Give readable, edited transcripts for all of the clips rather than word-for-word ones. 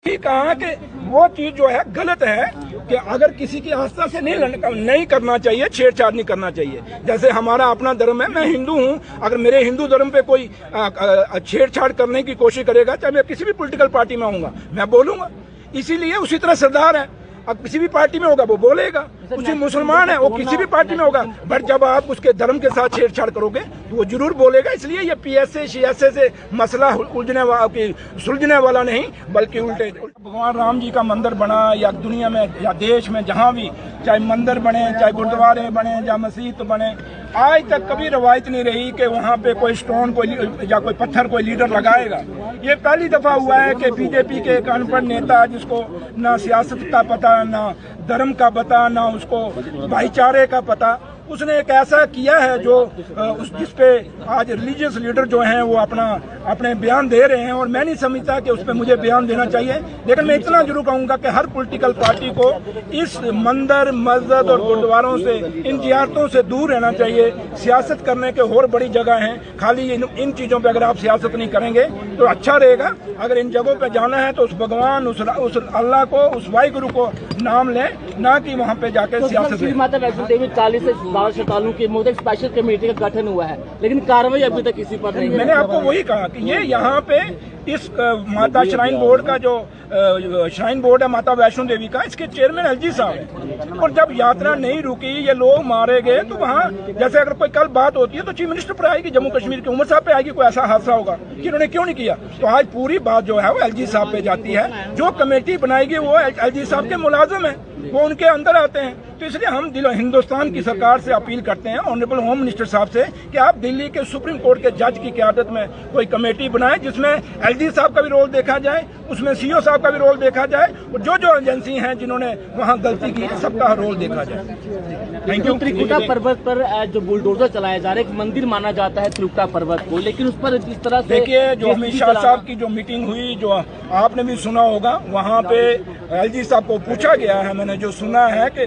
कहा कि वो चीज जो है गलत है कि अगर किसी की आस्था से नहीं करना चाहिए, छेड़छाड़ नहीं करना चाहिए। जैसे हमारा अपना धर्म है, मैं हिंदू हूँ, अगर मेरे हिंदू धर्म पे कोई छेड़छाड़ करने की कोशिश करेगा, चाहे मैं किसी भी पॉलिटिकल पार्टी में होऊंगा, मैं बोलूंगा। इसीलिए उसी तरह सरदार है, अब किसी भी पार्टी में होगा वो बोलेगा, उसी मुसलमान है वो किसी भी पार्टी में होगा, बट जब आप उसके धर्म के साथ छेड़छाड़ करोगे तो वो जरूर बोलेगा। इसलिए ये पीएसए सीएसए से मसला सुलझने वाला नहीं, बल्कि उल्टे। भगवान राम जी का मंदिर बना या दुनिया में या देश में जहाँ भी, चाहे मंदिर बने, चाहे गुरुद्वारे बने, या मस्जिद बने, आज तक कभी रवायत नहीं रही कि वहाँ पे कोई स्टोन कोई या कोई पत्थर कोई लीडर लगाएगा। ये पहली दफा हुआ है कि बीजेपी के एक अनपढ़ नेता, जिसको ना सियासत का पता, ना धर्म का पता, ना उसको भाईचारे का पता, उसने एक ऐसा किया है जो जिसपे आज रिलीजियस लीडर जो हैं वो अपने बयान दे रहे हैं, और मैं नहीं समझता कि उस पर मुझे बयान देना चाहिए। लेकिन मैं इतना जरूर कहूंगा कि हर पॉलिटिकल पार्टी को इस मंदिर, मस्जिद और गुरुद्वारों से, इन जियारतों से दूर रहना चाहिए। सियासत करने के और बड़ी जगह हैं, खाली इन चीजों पर अगर आप सियासत नहीं करेंगे तो अच्छा रहेगा। अगर इन जगहों पर जाना है तो उस भगवान, उस अल्लाह को, उस वाहिगुरु को नाम लें, ना कि वहाँ पे जाकर सियासत। माता वैष्णो देवी 40 से 12 श्रद्धालुओं की मौत, एक स्पेशल कमेटी का गठन हुआ है, लेकिन कार्रवाई अभी तक किसी पर नहीं है। मैंने आपको वही कहा कि ये यहाँ पे इस माता श्राइन बोर्ड का जो श्राइन बोर्ड है माता वैष्णो देवी का, इसके चेयरमैन एलजी साहब है, और जब यात्रा नहीं रुकी, ये लोग मारे गए, तो वहाँ जैसे अगर कोई कल बात होती है तो चीफ मिनिस्टर पर आएगी, जम्मू कश्मीर के उमर साहब पे आएगी, कोई ऐसा हादसा होगा कि इन्होंने क्यों नहीं किया। तो आज पूरी बात जो है वो एलजी साहब पे जाती है। जो कमेटी बनाएगी वो एलजी साहब के मुलाजिम है, वो उनके अंदर आते हैं। तो इसलिए हम हिंदुस्तान की सरकार से अपील करते हैं, ऑनरेबल होम मिनिस्टर साहब से, कि आप दिल्ली के सुप्रीम कोर्ट के जज की क़यादत में कोई कमेटी बनाएं, जिसमें एलजी साहब का भी रोल देखा जाए, उसमें सीओ साहब का भी रोल देखा जाए, और जो एजेंसी हैं जिन्होंने वहां गलती की है सबका रोल देखा जाए। Thank you. त्रिकुटा पर्वत पर जो बुलडोजर चलाया जा रहा है, एक मंदिर माना जाता है त्रिकुटा पर्वत को, लेकिन उस पर जिस तरह से देखिए, जो अमित शाह साहब की जो मीटिंग हुई, जो आपने भी सुना होगा, वहाँ पे एलजी साहब को पूछा गया है, मैंने जो सुना है कि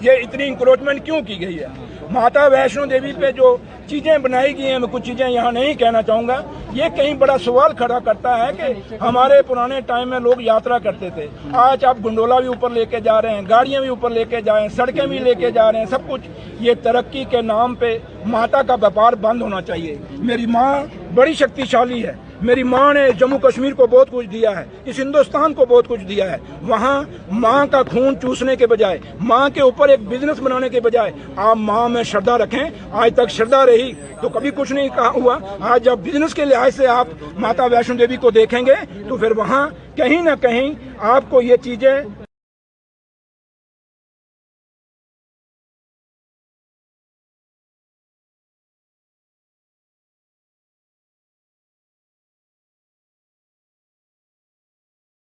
ये इतनी इंक्रोचमेंट क्यों की गई है। माता वैष्णो देवी पे जो चीजें बनाई गई हैं, मैं कुछ चीजें यहाँ नहीं कहना चाहूंगा, ये कहीं बड़ा सवाल खड़ा करता है कि हमारे पुराने टाइम में लोग यात्रा करते थे, आज आप गुंडोला भी ऊपर लेके जा रहे हैं, गाड़ियां भी ऊपर लेके जा रहे हैं, सड़कें भी लेके जा रहे हैं, सब कुछ। ये तरक्की के नाम पे माता का व्यापार बंद होना चाहिए। मेरी माँ बड़ी शक्तिशाली है, मेरी माँ ने जम्मू कश्मीर को बहुत कुछ दिया है, इस हिंदुस्तान को बहुत कुछ दिया है। वहाँ माँ का खून चूसने के बजाय, माँ के ऊपर एक बिजनेस बनाने के बजाय आप माँ में श्रद्धा रखें। आज तक श्रद्धा रही तो कभी कुछ नहीं कहा हुआ। आज जब बिजनेस के लिहाज से आप माता वैष्णो देवी को देखेंगे तो फिर वहाँ कहीं ना कहीं आपको ये चीजें